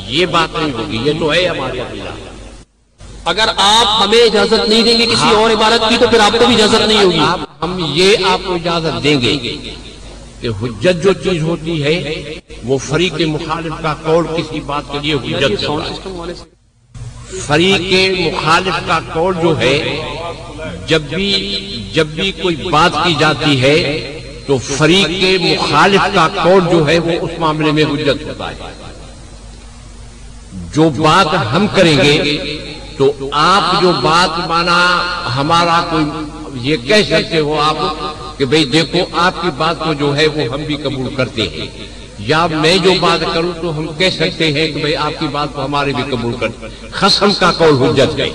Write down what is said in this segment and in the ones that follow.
یہ بات نہیں ہوگی، یہ تو ہے ہمارے عقیدہ۔ اگر آپ ہمیں اجازت نہیں دیں گے کسی اور عبادت کی تو پھر آپ کو بھی اجازت نہیں ہوگی۔ ہم یہ آپ کو اجازت دیں گے کہ حجت جو چیز ہوتی ہے وہ فریق مخالف کا قول کسی بات کے لیے حجت ہوتا ہے۔ فریق مخالف کا قول جو ہے جب بھی کوئی بات کی جاتی ہے تو فریق مخالف کا قول جو ہے وہ اس معاملے میں حجت ہوتا ہے۔ جو بات ہم کریں گے تو آپ جو بات مانا ہمارا کوئی یہ کہہ سکتے ہو آپ کہ بھئی دیکھو آپ کی بات کو جو ہے وہ ہم بھی قبول کرتے ہیں، یا میں جو بات کروں تو ہم کہہ سکتے ہیں کہ بھئی آپ کی بات کو ہمارے بھی قبول کرتے ہیں۔ خصم کا قول حجت ہے،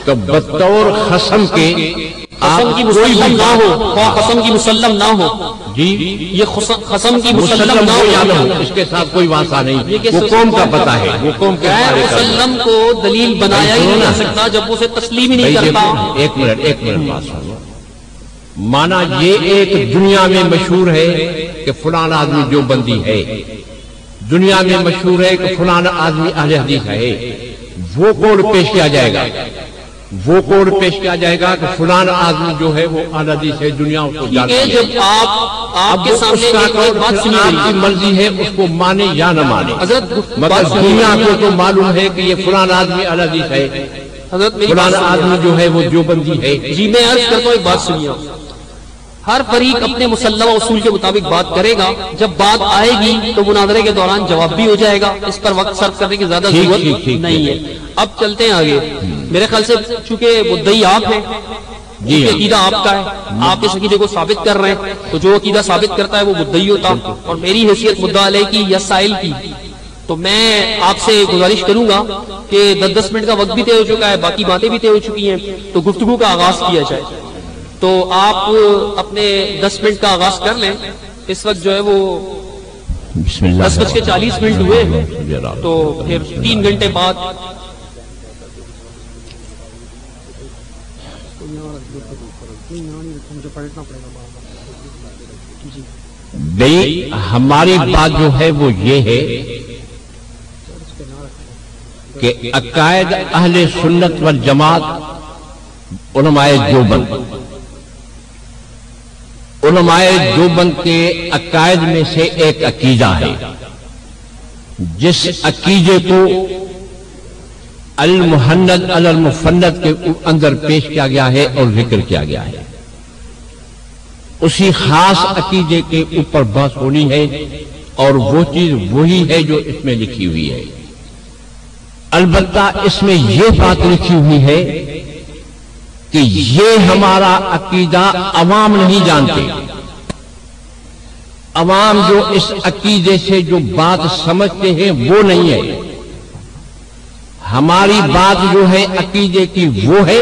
تو بطور خصم کے قسم کی مسلم نہ ہو، قسم کی مسلم نہ ہو، جی یہ قسم کی مسلم نہ ہو، اس کے ساتھ کوئی واسطہ نہیں، وہ قوم کا پتہ ہے، وہ قوم کے بارے کا مسلم کو دلیل بنایا ہی نہیں جا سکتا جب اسے تسلیم ہی نہیں کرتا۔ ایک منٹ بات سنو، مانا یہ ایک دنیا میں مشہور ہے کہ فلان آدمی جو بندی ہے، دنیا میں مشہور ہے کہ فلان آدمی اہل حدیث ہے، وہ قول پیش کیا جائے گا، وہ قول پیش کیا جائے گا کہ فلان آدمی جو ہے وہ اہل حدیث ہے، دنیا اس کو جانتی ہے۔ جب آپ کے سامنے ایک بات سنی آپ کی مرضی ہے اس کو مانے یا نہ مانے، حضرت مگر دنیا کو تو معلوم ہے کہ یہ فلان آدمی اہل حدیث ہے، فلان آدمی جو ہے وہ دیوبندی ہے۔ جی میں عرض کرتا ہوں ایک بات سنیے، ہر فریق اپنے مسلمہ اصول کے مطابق بات کرے گا، جب بات آئے گی تو مناظرے کے دوران جواب بھی ہو جائے گا، اس پر وقت صرف کرنے کی زیادہ ضرورت نہیں ہے۔ اب چلتے ہیں آگے، میرے خیال سے چونکہ مدعی آپ ہیں، یہ عقیدہ آپ کا ہے، آپ اس عقیدے کو ثابت کر رہے ہیں، تو جو عقیدہ ثابت کرتا ہے وہ مدعی ہوتا، اور میری حیثیت مدعا علیہ کی یا سائل کی، تو میں آپ سے گزارش کروں گا کہ 10 منٹ کا وقت بھی طے ہو چکا ہے، باقی باتیں بھی طے ہو چکی ہیں، تو گفتگو کا آغاز کیا جائے۔ تو آپ اپنے 10 منٹ کا آغاز کر لیں، اس وقت جو ہے وہ 10:40 ہوئے، تو پھر 3 گھنٹے بعد بھئی ہماری بات جو ہے وہ یہ ہے کہ عقائد اہل سنت والجماعت علماء دیوبند، علماء دیوبند کے عقائد میں سے ایک عقیدہ ہے جس عقیدے کو المحند علی المفند کے اندر پیش کیا گیا ہے اور ذکر کیا گیا ہے۔ اسی خاص عقیدے کے اوپر بحث ہونی ہے اور وہ چیز وہی ہے جو اس میں لکھی ہوئی ہے۔ البتہ اس میں یہ بات لکھی ہوئی ہے کہ یہ ہمارا عقیدہ عوام نہیں جانتے، عوام جو اس عقیدے سے جو بات سمجھتے ہیں وہ نہیں ہے۔ ہماری بات جو ہے عقیدے کی وہ ہے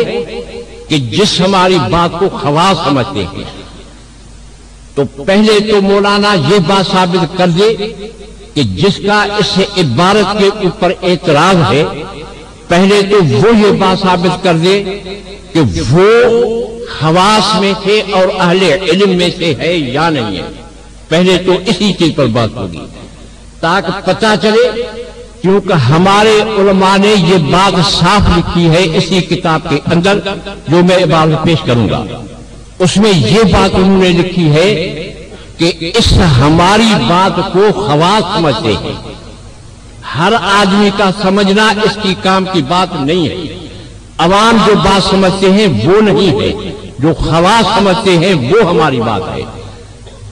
کہ جس ہماری بات کو خواص سمجھتے ہیں، تو پہلے تو مولانا یہ بات ثابت کر دے کہ جس کا اس عبارت کے اوپر اعتراض ہے، پہلے تو وہ یہ بات ثابت کر دے کہ وہ خواص میں سے اور اہل علم میں سے ہے یا نہیں ہے۔ پہلے تو اسی چیز پر بات ہوگی تاکہ پتہ چلے، کیونکہ ہمارے علماء نے یہ بات صاف لکھی ہے اسی کتاب کے اندر جو میں عبارت پیش کروں گا، اس میں یہ بات انہوں نے لکھی ہے کہ اس ہماری بات کو خواص سمجھتے ہیں۔ ہر آدمی کا سمجھنا اس کی کام کی بات نہیں ہے، عوام جو بات سمجھتے ہیں وہ نہیں ہے، جو خواص سمجھتے ہیں وہ ہماری بات ہے۔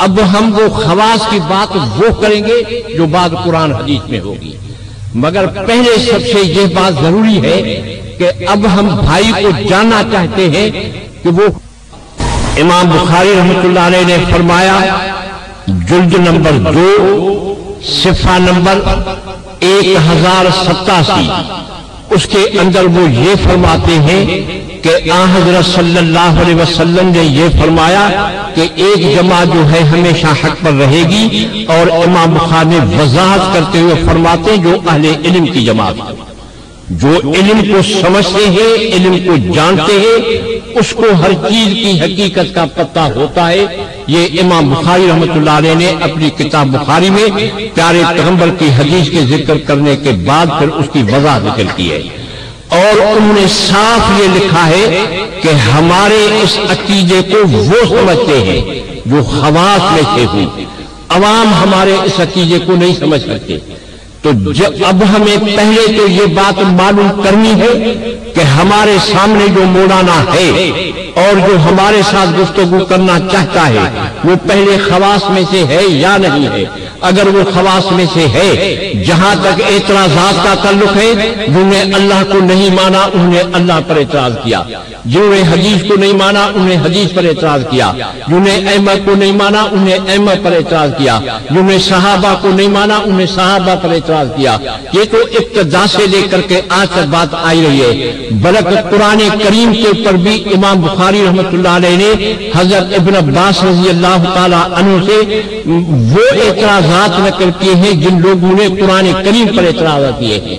اب ہم وہ خواص کی بات وہ کریں گے جو بات قرآن حدیث میں ہوگی، مگر پہلے سب سے یہ بات ضروری ہے کہ اب ہم بھائی کو جاننا چاہتے ہیں کہ وہ امام بخاری رحمۃ اللہ علیہ نے فرمایا جلد نمبر 2 صفحہ نمبر 1087، اس کے اندر وہ یہ فرماتے ہیں کہ آن حضرت صلی اللہ علیہ وسلم نے یہ فرمایا کہ ایک جماعت جو ہے ہمیشہ حق پر رہے گی، اور امام بخاری نے وضاحت کرتے ہوئے فرماتے ہیں جو اہل علم کی جماعت ہے۔ جو علم کو سمجھتے ہیں، علم کو جانتے ہیں، اس کو ہر چیز کی حقیقت کا پتہ ہوتا ہے۔ یہ امام بخاری رحمۃ اللہ علیہ نے اپنی کتاب بخاری میں پیارے پیغمبر کی حدیث کے ذکر کرنے کے بعد پھر اس کی وضاحت ذکر کی ہے، اور انہوں نے صاف یہ لکھا ہے کہ ہمارے اس عقیدے کو وہ سمجھتے ہیں جو خواص میں سے ہوں، عوام ہمارے اس عقیدے کو نہیں سمجھ سکتے۔ تو اب ہمیں پہلے تو یہ بات معلوم کرنی ہے کہ ہمارے سامنے جو مولانا ہے اور جو ہمارے ساتھ گفتگو کرنا چاہتا ہے وہ پہلے خواص میں سے ہے یا نہیں ہے۔ اگر وہ خواص میں سے ہے، جہاں تک اعتراضات کا تعلق ہے، جنہوں نے اللہ کو نہیں مانا انہوں نے اللہ پر اعتراض کیا، جنہوں نے حدیث کو نہیں مانا انہوں نے حدیث پر اعتراض کیا، جنہوں نے ائمہ کو نہیں مانا انہوں نے ائمہ پر اعتراض کیا، جنہوں نے صحابہ کو نہیں مانا انہوں نے صحابہ پر اعتراض کیا۔ یہ تو ابتدا سے لے کر کے آج تک بات آئی رہی ہے، بلکہ قرآن کریم کے اوپر بھی امام بخاری رحمۃ اللہ علیہ نے حضرت ابن عباس رضی اللہ تعالی عنہ سے وہ اعتراضات نقل کیے ہیں جن لوگوں نے قرآن کریم پر اعتراضات کیے ہیں۔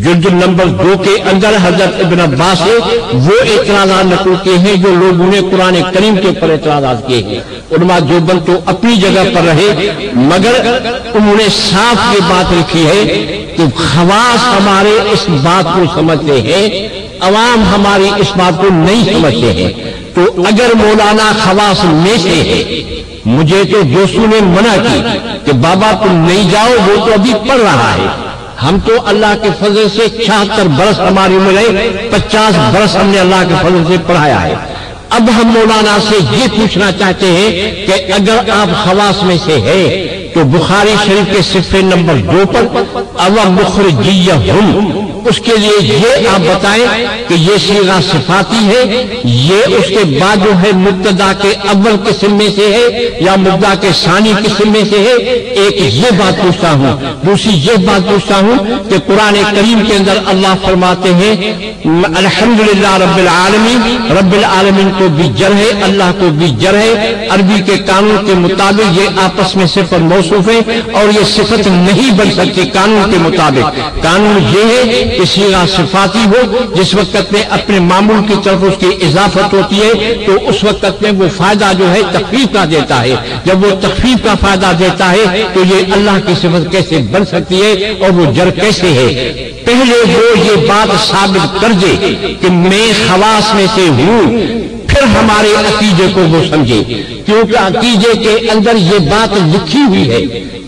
جلد نمبر 2 کے اندر حضرت ابن عباس سے وہ اعتراضات نقل کیے ہیں جو لوگوں نے قرآن کریم کے اوپر اعتراضات کیے ہیں۔ علماء دیوبند تو اپنی جگہ پر رہے، مگر انہوں نے صاف یہ بات لکھی ہے کہ خواص ہمارے اس بات کو سمجھتے ہیں، عوام ہماری اس بات کو نہیں سمجھتے ہیں۔ تو اگر مولانا خواص میں سے ہے، مجھے تو دوستوں نے منع کی کہ بابا تم نہیں جاؤ، وہ تو ابھی پڑھ رہا ہے، ہم تو اللہ کے فضل سے 76 برس ہماری عمر ہے، 50 برس ہم نے اللہ کے فضل سے پڑھایا ہے۔ اب ہم مولانا سے یہ پوچھنا چاہتے ہیں کہ اگر آپ خواص میں سے ہے تو بخاری شریف کے صفحے نمبر 2 پر اَوَ مُخْرِجِيَّهُمْ، اس کے لیے یہ آپ بتائیں کہ یہ صیغہ صفاتی ہے، یہ اس کے بعد جو ہے مبتدا کے اول قسم میں سے ہے یا مبتدا کے ثانی قسم میں سے ہے۔ ایک یہ بات پوچھتا ہوں، دوسری یہ بات پوچھتا ہوں کہ قرآن کریم کے اندر اللہ فرماتے ہیں الحمدللہ رب العالمین، رب العالمین کو بھی جر ہے، اللہ کو بھی جر ہے، عربی کے قانون کے مطابق یہ آپس میں صفت موصوف ہے اور یہ صفت نہیں بن سکتی قانون کے مطابق۔ قانون یہ ہے کہ صیغہ صفاتی ہو، جس وقت میں اپنے معمول کی طرف اس کی اضافت ہوتی ہے تو اس وقت میں وہ فائدہ جو ہے تخفیف کا دیتا ہے، جب وہ تخفیف کا فائدہ دیتا ہے تو یہ اللہ کی صفت کیسے بن سکتی ہے اور وہ جر کیسے ہے؟ پہلے وہ یہ بات ثابت کر دے کہ میں خواص میں سے ہوں، پھر ہمارے عقیدے کو وہ سمجھے، کیونکہ عقیدے کے اندر یہ بات لکھی ہوئی ہے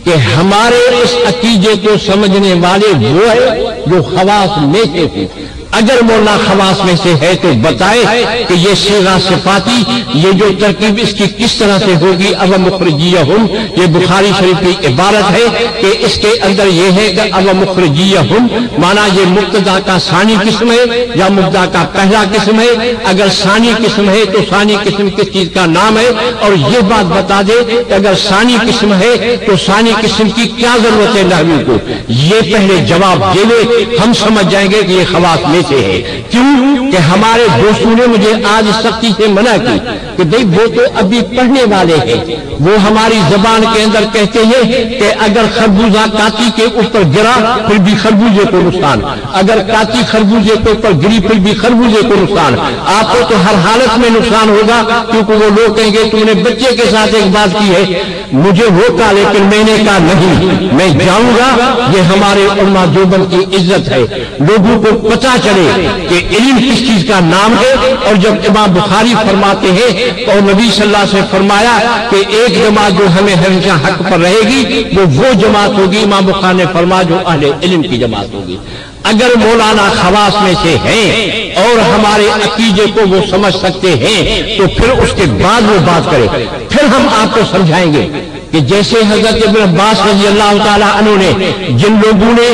کہ ہمارے اس عقیدے کو سمجھنے والے وہ ہے جو خواص میں سے ہوں۔ اگر مولا خواص میں سے ہے تو بتائے کہ یہ صیغہ صفاتی، یہ جو ترکیب اس کی کس طرح سے ہوگی۔ اَوَ مُخْرِجِيَّهُمْ، یہ بخاری شریف کی عبارت ہے کہ اس کے اندر یہ ہے کہ اَوَ مُخْرِجِيَّهُمْ، مانا یہ مبتدا کا ثانی قسم ہے یا مبتدا کا پہلا قسم ہے۔ اگر ثانی قسم ہے تو ثانی قسم کس چیز کا نام ہے، اور یہ بات بتا دے کہ اگر ثانی قسم ہے تو ثانی قسم کی کیا ضرورت ہے نحوی کو، یہ پہلے جواب دے لے، ہم سمجھ جائیں گے کہ یہ خواص میں سے ہے۔ کیوں کہ ہمارے دوستوں نے مجھے آج سختی سے منع کی کہ بھئی وہ تو ابھی پڑھنے والے ہیں، وہ ہماری زبان کے اندر کہتے ہیں کہ اگر خربوزہ کاتی کے اوپر گرا پھر بھی خربوزے کو نقصان، اگر کاتی خربوزے کے اوپر گری پھر بھی خربوزے کو نقصان، آپ کو تو ہر حالت میں نقصان ہوگا، کیونکہ وہ لوگ کہیں گے تم نے بچے کے ساتھ ایک بات کی ہے، مجھے روکا لیکن میں نے کہا نہیں، میں جاؤں گا۔ یہ ہمارے علماء دیوبند کی عزت ہے، لوگوں کو پتہ چلے کہ علم کس چیز کا نام ہے۔ اور جب امام بخاری فرماتے ہیں اور نبی صلی اللہ علیہ وسلم سے فرمایا کہ ایک جماعت جو ہمیں ہمیشہ حق پر رہے گی وہ جماعت ہوگی، امام بخاری نے فرمایا جو اہل علم کی جماعت ہوگی۔ اگر مولانا خواص میں سے ہیں اور ہمارے عقیدے کو وہ سمجھ سکتے ہیں تو پھر اس کے بعد وہ بات کرے، پھر ہم آپ کو سمجھائیں گے کہ جیسے حضرت ابن عباس رضی اللہ تعالیٰ عنہ نے جن لوگوں نے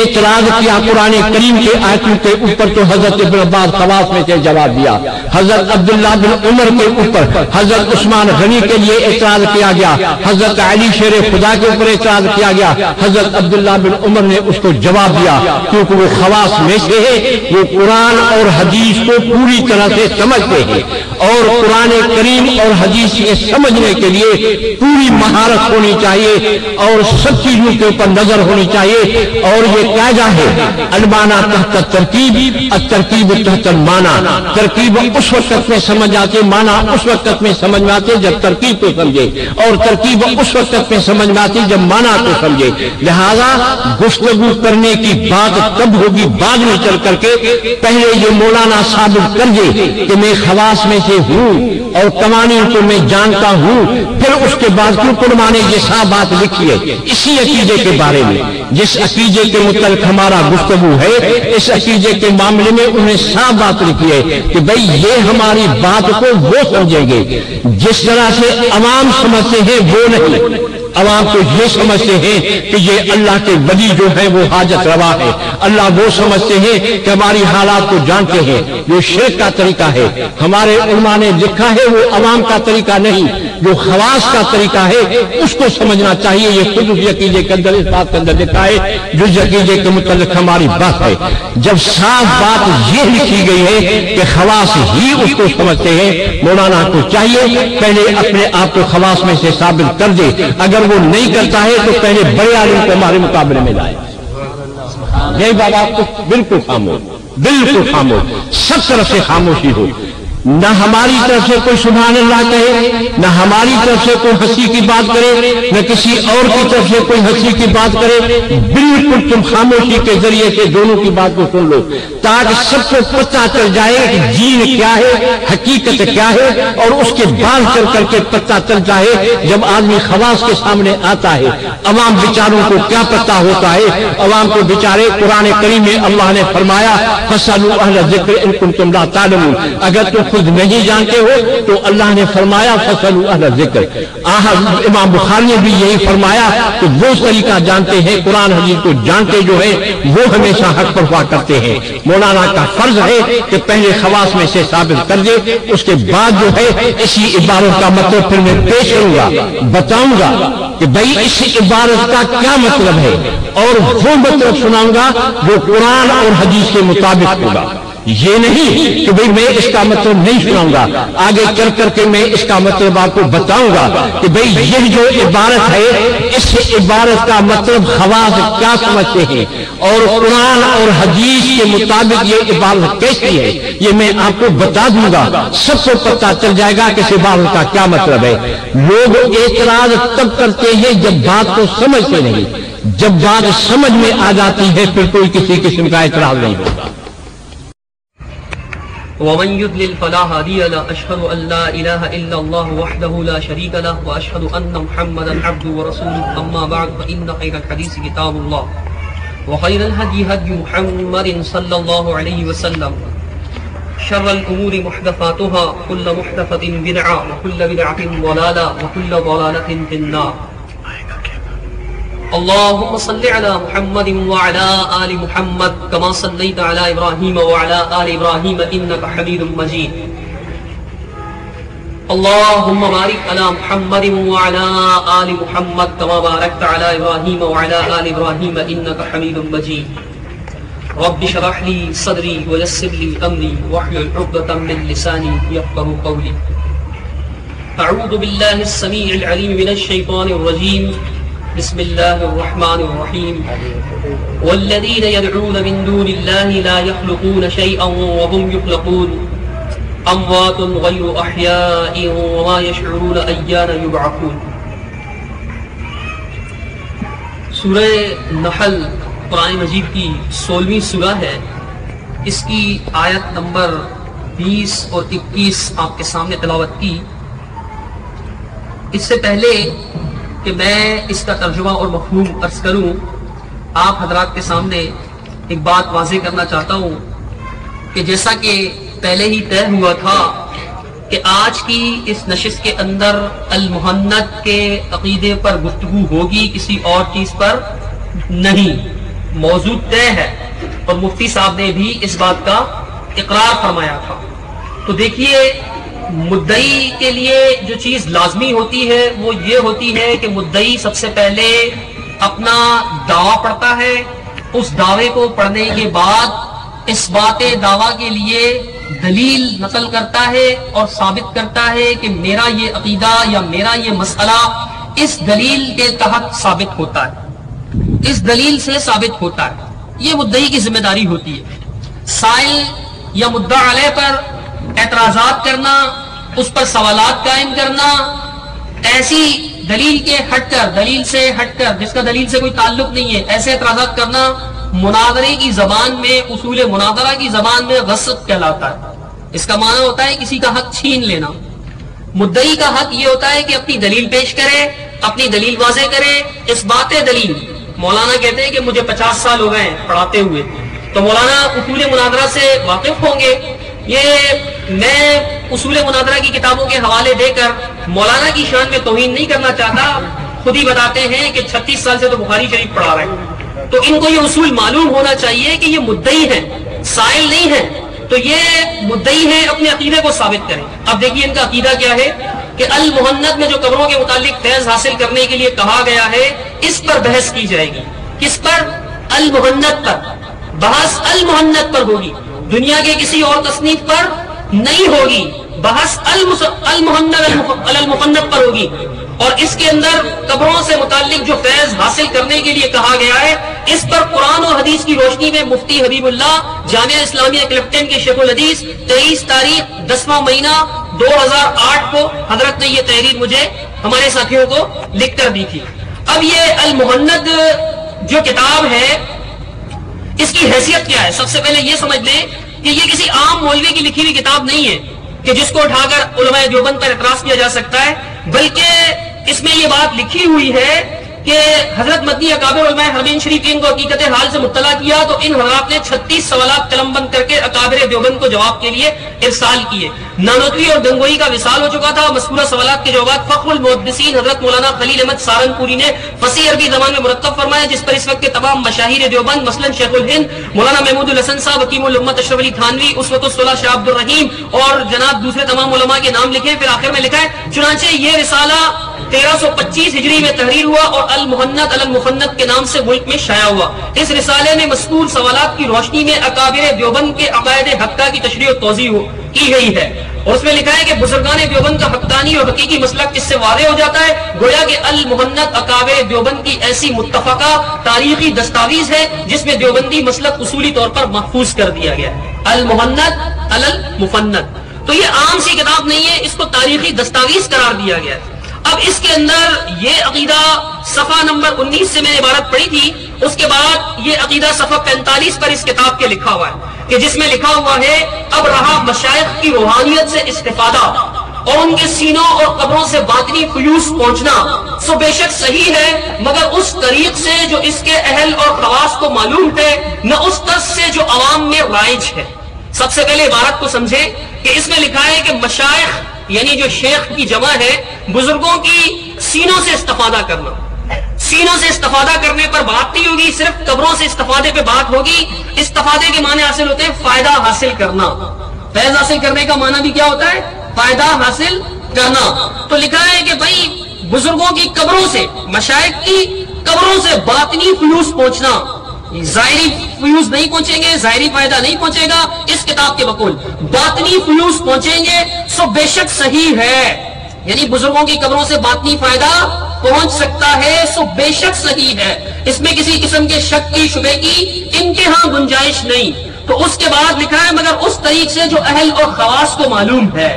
اعتراض کیا قرآن کریم کے آیتوں کے اوپر تو حضرت ابن عباس خواص میں سے جواب دیا، حضرت عبداللہ بن عمر کے اوپر حضرت عثمان غنی کے لیے اعتراض کیا گیا، حضرت علی شیر خدا کے اوپر اعتراض کیا گیا، حضرت عبداللہ بن عمر نے اس کو جواب دیا کیونکہ وہ خواص میں سے ہے، وہ قرآن اور حدیث کو پوری طرح سے سمجھتے ہیں اور قرآن کریم اور حدیث کے سمجھنے کے لیے پوری مہارت مہارت ہونی چاہیے اور سب چیزوں کے اوپر نظر ہونی چاہیے. اور یہ قاعدہ ہے المانا تحت ترکیب الترکیب تحت المانا. ترکیب اس وقت میں سمجھ آتے، مانا اس وقت میں سمجھ میں آتے جب ترکیب کو سمجھے، اور ترکیب اس وقت میں سمجھ میں آتی جب مانا کو سمجھے. لہذا گفتگو کرنے کی بات تب ہوگی بعد میں چل کر کے. پہلے یہ مولانا ثابت کر دے کہ میں خواص میں سے ہوں اور قوانین کو میں جانتا ہوں، پھر اس کے بعد کیوں علماء نے یہ صاحب بات لکھی ہے اسی عقیدے کے بارے میں. جس عقیدے کے متعلق ہمارا گفتگو ہے اس عقیدے کے معاملے میں انہیں صاحب بات لکھی ہے کہ بھئی یہ ہماری بات کو وہ سمجھیں گے جس طرح سے عوام سمجھتے ہیں وہ نہیں. عوام تو یہ سمجھتے ہیں کہ یہ اللہ کے ولی جو ہے وہ حاجت روا ہے. اللہ وہ سمجھتے ہیں کہ ہماری حالات کو جانتے ہیں. جو شرک کا طریقہ ہے ہمارے علماء نے لکھا ہے وہ عوام کا طریقہ نہیں، جو خواص کا طریقہ ہے اس کو سمجھنا چاہیے. یہ خود اس عقیدے کے اندر اس بات کے اندر لکھا ہے جو عقیدے کے متعلق ہماری بات ہے. جب صاف بات یہ لکھی گئی ہے کہ خواص ہی اس کو سمجھتے ہیں، مولانا کو چاہیے پہلے اپنے آپ کو خواص میں سے ثابت کر دے. اگر وہ نہیں کرتا ہے تو پہلے بڑے عالم کو ہمارے مقابلے میں لائے. یہی بات آپ کو بالکل خاموش، بالکل خاموش، سب طرف سے خاموشی ہو. نہ ہماری طرف سے کوئی سبحان اللہ کہے، نہ ہماری طرف سے کوئی ہنسی کی بات کرے، نہ کسی اور کی طرف سے کوئی ہنسی کی بات کرے. بالکل تم خاموشی کے ذریعے سے دونوں کی بات کو سن لو تاکہ سب کو پتہ چل جائے کہ دین کیا ہے، حقیقت کیا ہے، اور اس کے بعد چل کر کے پتہ چل جائے. جب آدمی خواص کے سامنے آتا ہے عوام بیچاروں کو کیا پتہ ہوتا ہے. عوام کو بیچارے قرآن کریم میں اللہ نے فرمایا فَاسْأَلُوا أَهْلَ الذِّكْرِ إِن كُنتُمْ لَا تَعْلَمُونَ. اگر تم خود نہیں جانتے ہو تو اللہ نے فرمایا فَاسْأَلُوا أَهْلَ الذِّكْرِ. امام بخاری نے بھی یہی فرمایا کہ وہ طریقہ جانتے ہیں قرآن حدیث کو جانتے جو ہے وہ ہمیشہ حق پر ہوا کرتے ہیں. مولانا کا فرض ہے کہ پہلے خواص میں سے ثابت کر دے، اس کے بعد جو ہے اسی عبارت کا مطلب پھر میں پیش کروں گا، بتاؤں گا کہ بھئی اس عبارت کا کیا مطلب ہے اور وہ مطلب سناؤں گا جو قرآن اور حدیث کے مطابق ہوگا. یہ نہیں کہ بھئی میں اس کا مطلب نہیں سناؤں گا، آگے چل کر کے میں اس کا مطلب آپ کو بتاؤں گا کہ بھئی یہ جو عبارت ہے اس عبارت کا مطلب خواص کیا سمجھتے ہیں اور قرآن اور حدیث کے مطابق یہ عبارت کیسی ہے یہ میں آپ کو بتا دوں گا. سب کو پتہ چل جائے گا کہ اس عبارت کا کیا مطلب ہے. لوگ اعتراض تب کرتے ہیں جب بات کو سمجھتے نہیں، جب بات سمجھ میں آ جاتی ہے پھر کوئی کسی قسم کا اعتراض نہیں ہوتا. ومن يضلل فلا هادي له أشهد أن لا إله إلا الله وحده لا شريك له وأشهد أن محمدا عبده ورسوله أما بعد فإن خير الحديث كتاب الله وخير الهدي هدي محمد صلى الله عليه وسلم شر الأمور محدثاتها كل محدثة بدعة وكل بدعة ضلالة وكل ضلالة في النار. اللهم صل على محمد وعلى آل محمد كما صليت على إبراهيم وعلى آل إبراهيم إنك حميد مجيد. اللهم بارك على محمد وعلى آل محمد كما باركت على إبراهيم وعلى آل إبراهيم إنك حميد مجيد. رب اشرح لي صدري ويسر لي أمري واحلل عقدة من لساني يفقهوا قولي. أعوذ بالله السميع العليم من الشيطان الرجيم. بسم الله الرحمن الرحيم. والذين يدعون من دون الله لا يخلقون شيئا وهم يخلقون أموات غير أحياء وما يشعرون أيان يبعثون. سورہ نحل قرآن مجید کی 16ویں سورہ ہے. اس کی آیت نمبر 20 اور 21 آپ کے سامنے تلاوت کی. اس سے پہلے کہ میں اس کا ترجمہ اور مفہوم عرض کروں آپ حضرات کے سامنے ایک بات واضح کرنا چاہتا ہوں کہ جیسا کہ پہلے ہی طے ہوا تھا کہ آج کی اس نشست کے اندر المحنت کے عقیدے پر گفتگو ہوگی، کسی اور چیز پر نہیں. موضوع طے ہے اور مفتی صاحب نے بھی اس بات کا اقرار فرمایا تھا. تو دیکھیے مدعی کے لیے جو چیز لازمی ہوتی ہے وہ یہ ہوتی ہے کہ مدعی سب سے پہلے اپنا دعویٰ پڑھتا ہے. اس دعوے کو پڑھنے کے بعد اس بات دعویٰ کے لیے دلیل نقل کرتا ہے اور ثابت کرتا ہے کہ میرا یہ عقیدہ یا میرا یہ مسئلہ اس دلیل کے تحت ثابت ہوتا ہے، اس دلیل سے ثابت ہوتا ہے، یہ مدعی کی ذمہ داری ہوتی ہے۔ سائل یا مدعا علیہ پر اعتراضات کرنا، اس پر سوالات قائم کرنا، ایسی دلیل کے ہٹ کر، دلیل سے ہٹ کر، جس کا دلیل سے کوئی تعلق نہیں ہے، ایسے اعتراضات کرنا مناظرے کی زبان میں، اصول مناظرہ کی زبان میں غصب کہلاتا ہے۔ اس کا معنی ہوتا ہے کسی کا حق چھین لینا۔ مدعی کا حق یہ ہوتا ہے کہ اپنی دلیل پیش کرے، اپنی دلیل واضح کرے، اس بات دلیل۔ مولانا کہتے ہیں کہ مجھے 50 سال ہو گئے پڑھاتے ہوئے، تو مولانا اصول مناظرہ سے واقف ہوں گے۔ یہ میں اصول مناظرہ کی کتابوں کے حوالے دے کر مولانا کی شان میں توہین نہیں کرنا چاہتا، خود ہی بتاتے ہیں کہ 36 سال سے تو بخاری شریف پڑھا رہے ہیں، تو ان کو یہ اصول معلوم ہونا چاہیے کہ یہ مدعی ہیں، سائل نہیں ہیں، تو یہ مدعی ہیں، اپنے عقیدے کو ثابت کریں۔ اب دیکھیے ان کا عقیدہ کیا ہے کہ المحنت میں جو قبروں کے متعلق فیض حاصل کرنے کے لیے کہا گیا ہے، اس پر بحث کی جائے گی۔ کس پر؟ المحنت پر، بحث المحنت پر ہوگی، دنیا کے کسی اور تصنیف پر نہیں ہوگی، بحث المحنت پر ہوگی۔ اور اس کے اندر قبروں سے متعلق جو فیض حاصل کرنے کے لیے کہا گیا ہے، اس پر قرآن اور حدیث کی روشنی میں مفتی حبیب اللہ جامعہ اسلامیہ کلفٹن کے شیخ الحدیث 23 تاریخ 10واں مہینہ 2008 کو حضرت نے یہ تحریر مجھے ہمارے ساتھیوں کو لکھ کر دی تھی۔ اب یہ المحنت جو کتاب ہے، اس کی حیثیت کیا ہے؟ سب سے پہلے یہ سمجھ لیں کہ یہ کسی عام مولوی کی لکھی ہوئی کتاب نہیں ہے کہ جس کو اٹھا کر علماء دیوبند پر اعتراض کیا جا سکتا ہے، بلکہ اس میں یہ بات لکھی ہوئی ہے کہ حضرت مدنی اکابر علماء حرمین شریفین کو حقیقت حال سے مطلع کیا تو ان حضرات نے 36 سوالات قلم بند کر کے اکابر دیوبند کو جواب کے لیے ارسال کیے۔ نانوتوی اور گنگوئی کا وصال ہو چکا تھا۔ مذکورہ سوالات کے جوابات فخر المحدثین حضرت مولانا خلیل احمد سہارنپوری نے فصیح عربی زبان میں مرتب فرمایا، جس پر اس وقت کے تمام مشاہیر دیوبند مثلا شیخ الہند مولانا محمود الحسن صاحب، حکیم الامت اشرف علی تھانوی، اسوۃ الصلاح شاہ عبد الرحیم اور جناب دوسرے تمام علماء کے نام لکھے۔ پھر آخر میں لکھا ہے چنانچہ یہ رسالہ 1325 ہجری میں تحریر ہوا اور المحنت المفنت کے نام سے ملک میں شائع ہوا۔ اس رسالے میں مذکور سوالات کی روشنی میں اکابر دیوبند کے عقائد حقہ کی تشریح و توضیح کی گئی ہے، اور اس میں لکھا ہے کہ بزرگان دیوبند کا حقانی اور حقیقی مسلک اس سے واضح ہو جاتا ہے، گویا کہ المحنت اکابر دیوبند کی ایسی متفقہ تاریخی دستاویز ہے جس میں دیوبندی مسلک اصولی طور پر محفوظ کر دیا گیا ہے۔ المحنت المفنت، تو یہ عام سی کتاب نہیں ہے، اس کو تاریخی دستاویز قرار دیا گیا ہے۔ اب اس کے اندر یہ عقیدہ صفحہ نمبر 19 سے میں نے عبارت پڑھی تھی، اس کے بعد یہ عقیدہ صفحہ 45 پر اس کتاب کے لکھا ہوا ہے کہ جس میں لکھا ہوا ہے اب رہا مشائخ کی روحانیت سے استفادہ اور ان کے سینوں اور قبروں سے باطنی فیوز پہنچنا، سو بے شک صحیح ہے، مگر اس طریق سے جو اس کے اہل اور خواص کو معلوم ہے، نہ اس طرز سے جو عوام میں رائج ہے۔ سب سے پہلے عبارت کو سمجھے کہ اس میں لکھا ہے کہ مشائخ یعنی جو شیخ کی جمع ہے، بزرگوں کی سینوں سے استفادہ کرنا۔ سینوں سے استفادہ کرنے پر بات نہیں ہوگی، صرف قبروں سے استفادے پہ بات ہوگی۔ استفادے کے معنی حاصل ہوتے ہیں فائدہ حاصل کرنا، فیض حاصل کرنے کا معنی بھی کیا ہوتا ہے؟ فائدہ حاصل کرنا۔ تو لکھا ہے کہ بھائی بزرگوں کی قبروں سے، مشائخ کی قبروں سے باطنی فیوز پہنچنا، ظاہری فیوز نہیں پہنچیں گے، ظاہری فائدہ نہیں پہنچے گا، اس کتاب کے بقول باطنی فیوز پہنچیں گے، سو بے شک صحیح ہے، یعنی بزرگوں کی قبروں سے باطنی فائدہ پہنچ سکتا ہے، سو بے شک صحیح ہے، اس میں کسی قسم کے شک کی شبے کی انتہا گنجائش نہیں۔ تو اس کے بعد لکھا ہے مگر اس طریق سے جو اہل اور خواص کو معلوم ہے،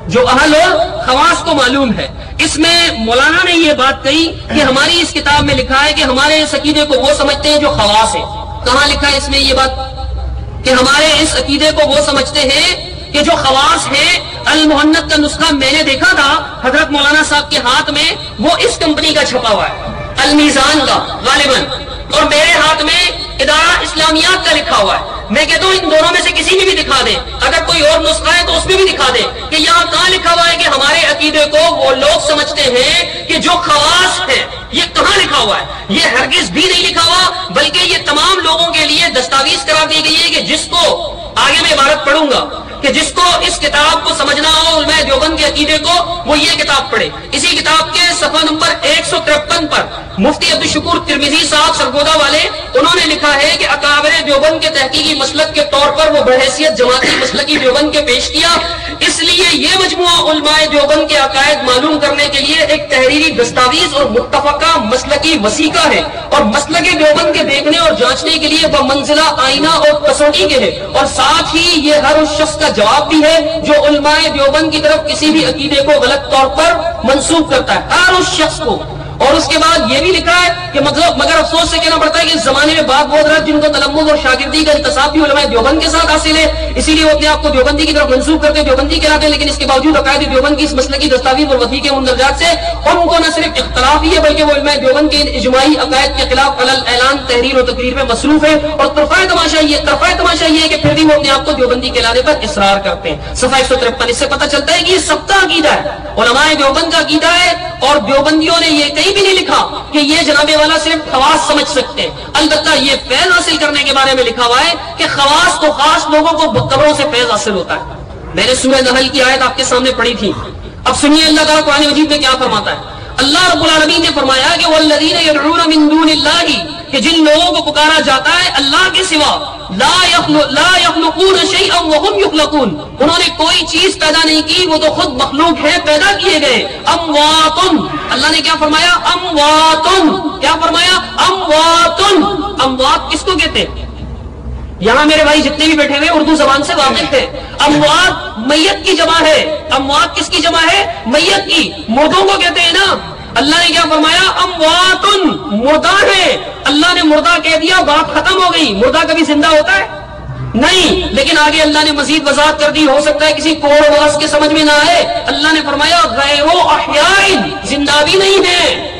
جو اہل اور خواص کو معلوم ہے۔ اس میں مولانا نے یہ بات کہی کہ ہماری اس کتاب میں لکھا ہے کہ ہمارے اس عقیدے کو وہ سمجھتے ہیں جو خواص ہے۔ کہاں لکھا ہے اس میں یہ بات کہ ہمارے اس عقیدے کو وہ سمجھتے ہیں کہ جو خواص ہے؟ المحنت کا نسخہ میں نے دیکھا تھا حضرت مولانا صاحب کے ہاتھ میں، وہ اس کمپنی کا چھپا ہوا ہے، المیزان کا غالباً، اور میرے ہاتھ میں ادارہ اسلامیات کا لکھا ہوا ہے۔ میں کہتا ہوں ان دونوں میں سے کسی میں بھی دکھا دیں، اگر کوئی اور نسخہ ہے تو اس میں بھی دکھا دیں کہ یہاں کہاں لکھا ہوا ہے کہ ہمارے عقیدے کو وہ لوگ سمجھتے ہیں کہ جو خواص ہے۔ یہ کہاں لکھا ہوا ہے؟ یہ ہرگز بھی نہیں لکھا ہوا، بلکہ یہ تمام لوگوں کے لیے دستاویز قرار دی گئی ہے کہ جس کو آگے میں عبارت پڑھوں گا کہ جس کو اس کتاب کو سمجھنا ہو علماء دیوبند کے عقیدے کو، وہ یہ کتاب پڑھے۔ اسی کتاب کے صفحہ نمبر 153 پر مفتی عبدالشکور ترمذی صاحب سرگودا والے انہوں نے لکھا ہے کہ اکابر دیوبند کے تحقیقی مسلک کے طور پر وہ بحیثیت جماعتی مسلکی دیوبند کے پیش کیا، اس لیے یہ مجموعہ علماء دیوبند کے عقائد معلوم کرنے کے لیے ایک تحریری دستاویز اور متفقہ مسلکی وسیقہ ہے، اور مسلک دیوبند کے دیکھنے اور جانچنے کے لیے وہ منزلہ آئینہ اور کسوٹی کے ہے، اور ساتھ ہی یہ ہر اس شخص کا جواب بھی ہے جو علماء دیوبند کی طرف کسی بھی عقیدے کو غلط طور پر منسوب کرتا ہے، ہر اس شخص کو۔ اور اس کے بعد یہ بھی لکھا ہے کہ مگر افسوس سے کہنا پڑتا ہے کہ اس زمانے میں بعض وہ حضرات جن کو تلمذ اور شاگردی کا انتصاب بھی علماء دیوبند کے ساتھ حاصل ہے، اسی لیے وہ اپنے آپ کو دیوبندی کی طرف منسوب کرتے ہیں، دیوبندی کہلاتے ہیں، لیکن اس کے باوجود عقائد دیوبند کی اس مسلکی دستاویز اور وثیقے مندرجات سے ان کو نہ صرف اختلاف ہی ہے بلکہ وہ علماء دیوبند کے اجماعی عقائد کے خلاف علل اعلان تحریر و تقریر میں مصروف ہے، اور طرفہ تماشا یہ ہے کہ پھر بھی وہ اپنے آپ کو دیوبندی کہلانے پر اصرار کرتے ہیں۔ صفحہ 153 اس سے پتہ چلتا ہے کہ یہ سب کا عقیدہ ہے، علماء دیوبند کا عقیدہ ہے، اور دیوبندیوں نے یہ کہیں بھی نہیں لکھا کہ یہ جناب والا صرف خواص سمجھ سکتے ہیں۔ البتہ یہ فیض حاصل کرنے کے بارے میں لکھا ہوا ہے کہ خواص تو خاص لوگوں کو قبروں سے فیض حاصل ہوتا ہے۔ میں نے سورہ نحل کی آیت آپ کے سامنے پڑھی تھی، اب سنیے اللہ تعالیٰ قرآن مجید میں کیا فرماتا ہے۔ اللہ رب العالمین نے فرمایا کہ والذین یدعون من دون اللہ، کہ جن لوگوں کو پکارا جاتا ہے اللہ کے سوا، لا یخلقون شیئا وهم یخلقون، انہوں نے کوئی چیز پیدا نہیں کی، وہ تو خود مخلوق ہے، پیدا کیے گئے۔ اموات، اللہ نے کیا فرمایا؟ اموات، کیا فرمایا؟ اموات، اموات کس کو کہتے ہیں؟ یہاں میرے بھائی جتنے بھی بیٹھے ہوئے اردو زبان سے واقف ہیں، اموات میت کی جمع ہے۔ اموات کس کی جمع ہے؟ میت کی، مردوں کو کہتے ہیں نا۔ اللہ نے کیا فرمایا؟ اموات، مردہ ہے۔ اللہ نے مردہ کہہ دیا، بات ختم ہو گئی۔ مردہ کبھی زندہ ہوتا ہے؟ نہیں، لیکن آگے اللہ نے مزید وضاحت کر دی، ہو سکتا ہے کسی کوڑ وغس کے سمجھ میں نہ آئے۔ اللہ نے فرمایا غیر احیاء، زندہ بھی نہیں ہے،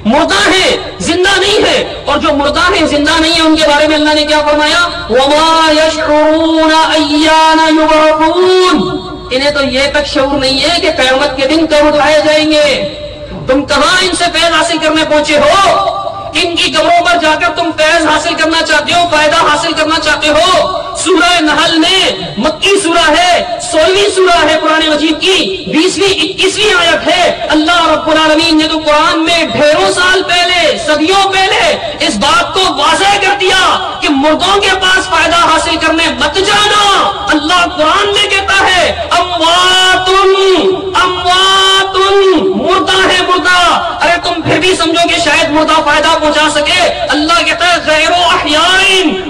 مردہ ہے، زندہ نہیں ہے۔ اور جو مردہ ہے، زندہ نہیں ہے، ان کے بارے میں اللہ نے کیا فرمایا؟ وما یشعرون ایان یبعثون، انہیں تو یہ تک شعور نہیں ہے کہ قیامت کے دن کب اٹھائے جائیں گے۔ تم کہاں ان سے فیض حاصل کرنے پہنچے ہو؟ ان کی قبروں پر جا کر تم فیض حاصل کرنا چاہتے ہو، فائدہ حاصل کرنا چاہتے ہو؟ سورہ نحل میں مکی سورہ ہے، 16ویں سورہ ہے قرآن مجید کی، 20ویں 21ویں آیت ہے۔ اللہ رب العالمین نے تو قرآن میں ڈھیروں سال پہلے، صدیوں پہلے اس بات کو واضح کر دیا کہ مردوں کے پاس فائدہ حاصل کرنے مت جانا۔ اللہ قرآن میں کہتا ہے اموات، اموات، مردہ ہے، مردہ۔ ارے تم پھر بھی سمجھو کہ شاید مردہ فائدہ پہنچا سکے۔ اللہ کہتا ہے غیر احیاء،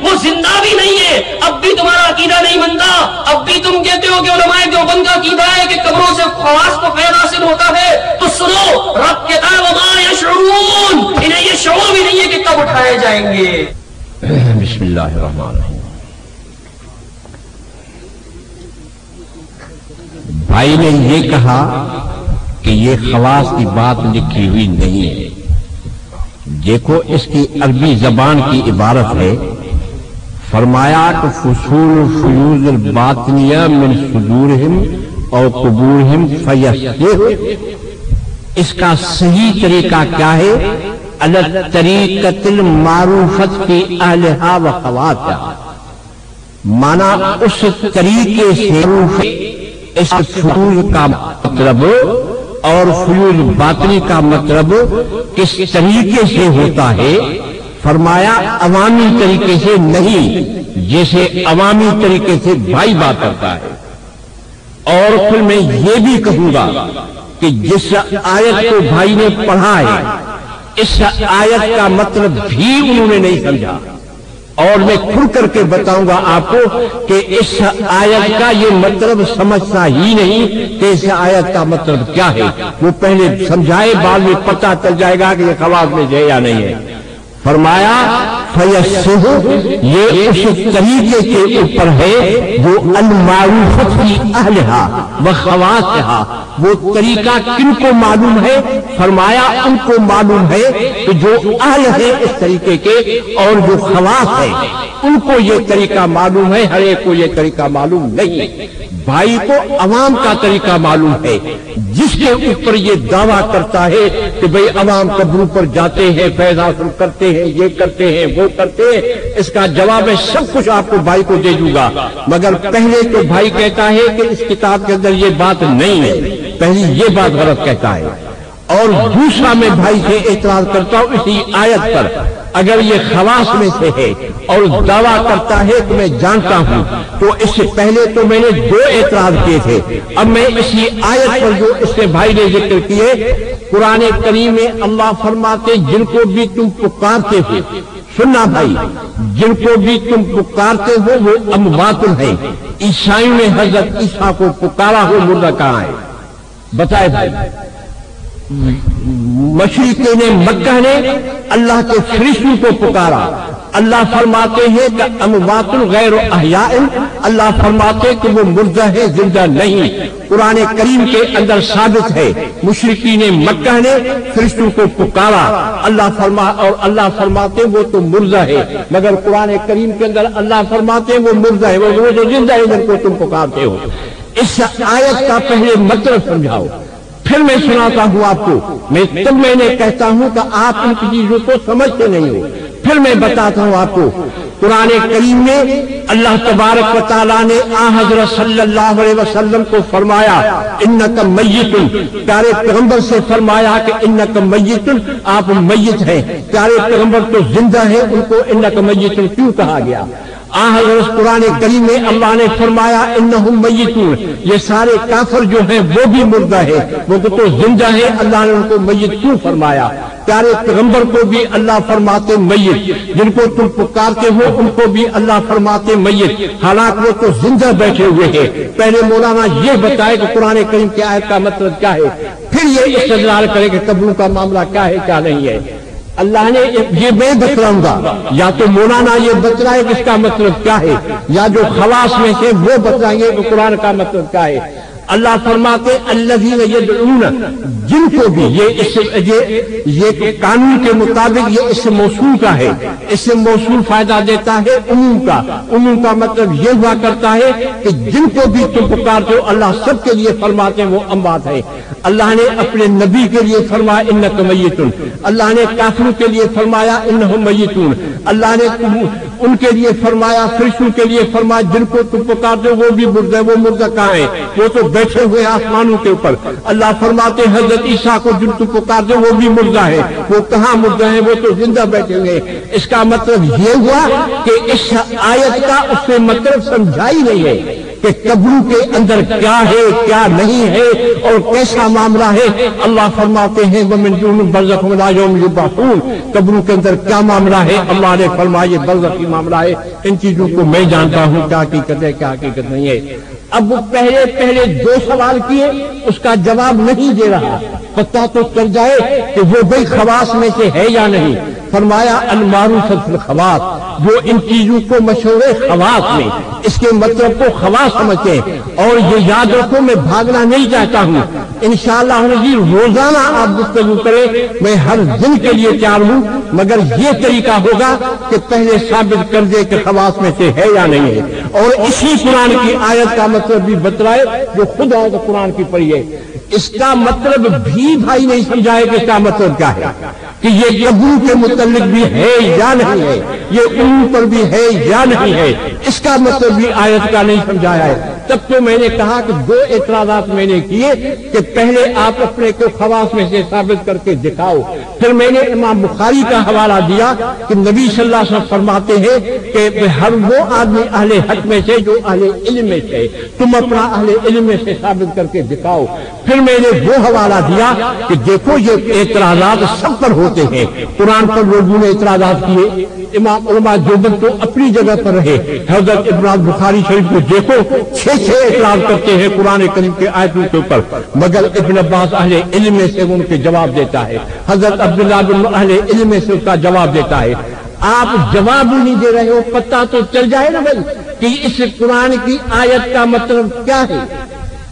وہ زندہ بھی نہیں ہے۔ اب بھی تمہارا عقیدہ نہیں بنتا، اب بھی تم کہتے ہو کہ علماء دیوبند کا عقیدہ ہے کہ قبروں سے خواص کو فیض حاصل ہوتا ہے، تو سنو، رب کہتا ہے وما یشعرون، انہیں یہ شعور بھی نہیں ہے کہ کب اٹھائے جائیں گے۔ بسم اللہ الرحمن الرحیم۔ بھائی نے یہ کہا کہ یہ خواص کی بات لکھی ہوئی نہیں ہے، دیکھو اس کی عربی زبان کی عبارت ہے، فرمایا کہ فصول فیوز الباطنیہ من صدورہم اور قبورہم فیسر، اس کا صحیح طریقہ کیا ہے؟ الطریقۃ المعروفۃ فی اہلھا و خواتہا، مانا اس طریقے سے اس فیوز کا مطلب اور فیوز باطنی کا مطلب کس طریقے سے ہوتا ہے؟ فرمایا عوامی طریقے سے نہیں، جیسے عوامی طریقے سے بھائی بات کرتا ہے۔ اور پھر میں یہ بھی کہوں گا کہ جس آیت کو بھائی نے پڑھا ہے، اس آیت کا مطلب بھی انہوں نے نہیں سمجھا، اور میں کھل کر کے بتاؤں گا آپ کو کہ اس آیت کا یہ مطلب سمجھنا ہی نہیں کہ اس آیت کا مطلب کیا ہے، وہ پہلے سمجھائے، بعد میں پتہ چل جائے گا کہ یہ خواص میں ہے یا نہیں ہے۔ فرمایا فیسر، یہ اس طریقے کے اوپر ہے جو المعروفۃ فی اہلھا و خواصھا، وہ طریقہ کن کو معلوم ہے؟ فرمایا ان کو معلوم ہے کہ جو اہل ہے اس طریقے کے، اور جو خواص ہے ان کو یہ طریقہ معلوم ہے، ہر ایک کو یہ طریقہ معلوم نہیں۔ بھائی کو عوام کا طریقہ معلوم ہے، جس کے اوپر یہ دعویٰ کرتا ہے کہ بھئی عوام قبروں پر جاتے ہیں، فیض حاصل کرتے ہیں، یہ کرتے ہیں، وہ کرتے ہیں، اس کا جواب میں سب کچھ آپ کو بھائی کو دے دوں گا، مگر پہلے تو بھائی کہتا ہے کہ اس کتاب کے اندر یہ بات نہیں ہے، پہلی یہ بات غلط کہتا ہے، اور دوسرا میں بھائی سے اعتراض کرتا ہوں اسی آیت پر، اگر یہ خواص میں سے ہے اور دعویٰ کرتا ہے کہ میں جانتا ہوں، تو اس سے پہلے تو میں نے دو اعتراض کیے تھے، اب میں اسی آیت پر جو اس سے بھائی نے ذکر کیے، قرآن کریم میں اللہ فرماتے جن کو بھی تم پکارتے ہو، سننا بھائی، جن کو بھی تم پکارتے ہو وہ اموات ہیں، عیسائیوں نے حضرت عیسیٰ کو پکارا ہو، مردہ کہاں ہے؟ بتائے بھائی، مشرکین مکہ نے اللہ کے فرشتوں کو پکارا، اللہ فرماتے ہیں کہ اموات غیر احیاء، اللہ فرماتے کہ وہ مردہ ہے، زندہ نہیں، قرآن کریم کے اندر ثابت ہے مشرکین مکہ نے فرشتوں کو پکارا، اللہ فرماتے وہ تو مردہ ہے، مگر قرآن کریم کے اندر اللہ فرماتے وہ مردہ ہے، وہ جو زندہ ہے جن کو تم پکارتے ہو۔ اس آیت کا پہلے مطلب سمجھاؤ، پھر میں سناتا ہوں آپ کو، میں نے کہتا ہوں کہ آپ ان چیزوں کو سمجھتے نہیں ہو، پھر میں بتاتا ہوں آپ کو، قرآن کریم میں اللہ تبارک و تعالیٰ نے حضرت صلی اللہ علیہ وسلم کو فرمایا انک میت، پیارے پیغمبر سے فرمایا کہ انک میت، آپ میت ہیں، پیارے پیغمبر تو زندہ ہیں، ان کو انک میت کیوں کہا گیا؟ حضرت قرآن کریم میں اللہ نے فرمایا انہم میتون، یہ سارے کافر جو ہیں وہ بھی مردہ ہے، وہ تو زندہ ہے، اللہ نے ان کو میت کیوں فرمایا؟ پیارے پیغمبر کو بھی اللہ فرماتے میت، جن کو تم پکارتے ہو ان کو بھی اللہ فرماتے میت، حالانکہ وہ تو زندہ بیٹھے ہوئے ہیں۔ پہلے مولانا یہ بتائے کہ قرآن کریم کی آیت کا مطلب کیا ہے، پھر یہ استدلال کرے کہ قبروں کا معاملہ کیا ہے کیا نہیں ہے۔ اللہ نے یہ میں بتلاؤں گا، یا تو مولانا یہ بتلائے کہ اس کا مطلب کیا ہے، یا جو خواص میں سے وہ بتلائیں گے کہ قرآن کا مطلب کیا ہے۔ اللہ فرماتے الذین یدعون، جن کو بھی یہ قانون کے مطابق یہ اس سے موصول کا ہے، اس سے موصول فائدہ دیتا ہے عموم کا، عموم کا مطلب یہ ہوا کرتا ہے کہ جن کو بھی تم پکارتے ہو اللہ سب کے لیے فرماتے ہیں وہ اموات ہے۔ اللہ نے اپنے نبی کے لیے فرمایا انک میتون، اللہ نے کافروں کے لیے فرمایا انہم میتون، اللہ نے ان کے لیے فرمایا، فرشتوں کے لیے فرمایا جن کو تم پکارتے ہو وہ بھی مردہ ہے، وہ مردہ کہاں ہے؟ وہ تو بیٹھے ہوئے آسمانوں کے اوپر۔ اللہ فرماتے حضرت عیسیٰ کو جن تم پکارتے ہو وہ بھی مردہ ہے، وہ کہاں مردہ ہے؟ وہ تو زندہ بیٹھے ہوئے۔ اس کا مطلب یہ ہوا کہ اس آیت کا اس سے مطلب سمجھا ہی نہیں ہے کہ قبروں کے اندر کیا ہے کیا نہیں ہے اور کیسا معاملہ ہے۔ اللہ فرماتے ہیں وَمِن دُونِهِمْ بَرْزَخٌ إِلَىٰ يَوْمِ يُبْعَثُونَ، قبروں کے اندر کیا معاملہ ہے اللہ نے فرمایا یہ برزخی معاملہ ہے، ان چیزوں کو میں جانتا ہوں کیا حقیقت ہے کیا حقیقت نہیں ہے۔ اب وہ پہلے دو سوال کیے، اس کا جواب نہیں دے رہا، پتہ تو چل جائے کہ وہ بھئی خواص میں سے ہے یا نہیں۔ فرمایا المعروفۃ الخواص، جو ان چیزوں کو مشہور خواص میں اس کے مطلب کو خواص سمجھتے ہیں۔ اور یہ یاد رکھو میں بھاگنا نہیں چاہتا ہوں، انشاءاللہ روزانہ آپ گفتگو کریں، میں ہر دن کے لیے تیار ہوں، مگر یہ طریقہ ہوگا کہ پہلے ثابت کر دے کہ خواص میں سے ہے یا نہیں ہے، اور اسی قرآن کی آیت کا مطلب بھی بتلائے جو خود قرآن کی پڑھی ہے۔ اس کا مطلب بھی بھائی نہیں سمجھائے کہ اس کا مطلب کیا ہے، کہ یہ قبروں کے متعلق بھی ہے یا نہیں ہے، یہ ان پر بھی ہے یا نہیں ہے، اس کا مطلب بھی آیت کا نہیں سمجھایا ہے۔ تب تو میں نے کہا کہ دو اعتراضات میں نے کیے کہ پہلے آپ اپنے کو خواص میں سے ثابت کر کے دکھاؤ، پھر میں نے امام بخاری کا حوالہ دیا کہ نبی صلی اللہ علیہ وسلم فرماتے ہیں کہ ہر وہ آدمی اہل حق میں سے جو اہل علم میں سے، تم اپنا اہل علم میں سے ثابت کر کے دکھاؤ۔ پھر میں نے وہ حوالہ دیا کہ دیکھو یہ اعتراضات سب پر ہوتے ہیں، قرآن پر لوگوں نے اعتراضات کیے، امام علماء دیوبند تو اپنی جگہ پر رہے، حضرت ابن بخاری شریف کو دیکھو 6 اعتراض کرتے ہیں قرآن کریم کے آیتوں کے اوپر، مگر ابن عباس اہل علم میں سے ان کے جواب دیتا ہے، حضرت عبداللہ بن اہل علم میں سے اس کا جواب دیتا ہے۔ آپ جواب بھی نہیں دے رہے ہو، پتہ تو چل جائے نا بھائی کہ اس قرآن کی آیت کا مطلب کیا ہے۔